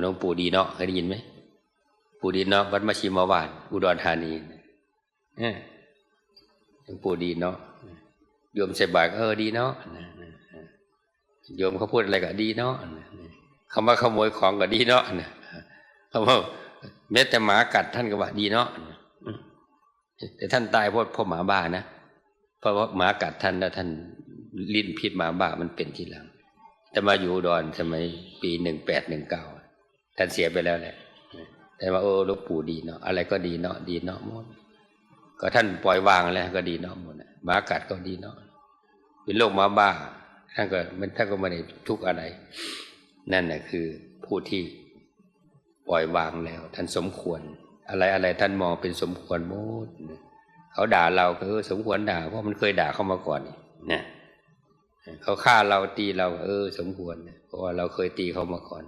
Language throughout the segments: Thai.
หลวงปู่ดีเนาะเคยได้ยินไหมปู่ดีเนาะวัดมัชชิมวาดอุดรธานีหลวงปู่ดีเนาะโยมใส่บาตรดีเนาะโยมเขาพูดอะไรก็ดีเนาะคำว่าขโมยของก็ดีเนาะคำว่าแม้แต่หมากัดท่านก็ว่าดีเนาะแต่ท่านตายเพราะหมาบ้านะเพราะว่าหมากัดท่านแล้วท่านลิ้นพิษหมาบ้ามันเป็นทีหลังแต่มาอยู่อุดรสมัยปี1819ท่านเสียไปแล้วแหละแต่ว่าหลวงปู่ดีเนาะอะไรก็ดีเนาะดีเนาะหมดก็ท่านปล่อยวางแล้วก็ดีเนาะหมดหมากัดก็ดีเนาะเป็นโรคหมาบ้าท่านก็ไม่ได้ทุกข์อะไรนั่นแหละคือผู้ที่ปล่อยวางแล้วท่านสมควรอะไรท่านมองเป็นสมควรหมดเขาด่าเราก็สมควรด่าเพราะมันเคยด่าเข้ามาก่อนนี่เขาฆ่าเราตีเราสมควรเพราะว่าเราเคยตีเขามาก่อน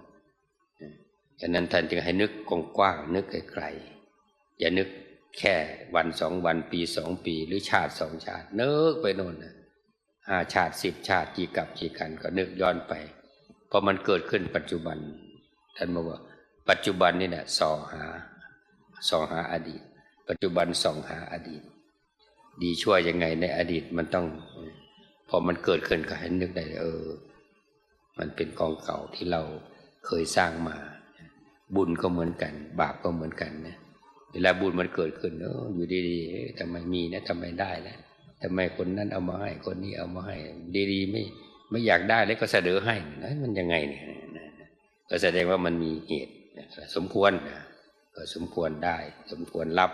ฉะนั้นท่านจึงให้นึกกว้างๆนึกไกลๆอย่านึกแค่วัน2 วันปี2 ปีหรือชาติ2 ชาตินึกไปโน่น5 ชาติ10 ชาติกี่กับกี่กันก็นึกย้อนไปเพราะมันเกิดขึ้นปัจจุบันท่านบอกว่าปัจจุบันนี่แหละส่องหาอดีตปัจจุบันส่องหาอดีตดีชั่วยังไงในอดีตมันต้องพอมันเกิดขึ้นก็ให้นึกได้มันเป็นกองเก่าที่เราเคยสร้างมาบุญก็เหมือนกันบาปก็เหมือนกันนะเวลาบุญมันเกิดขึ้นอยู่ดีๆทำไมมีนะทำไมได้แล้วทำไมคนนั้นเอามาให้คนนี้เอามาให้ดีๆไม่อยากได้แล้วก็เสนอให้มันยังไงเนี่ยก็แสดงว่ามันมีเหตุสมควรก็สมควรได้สมควรรับ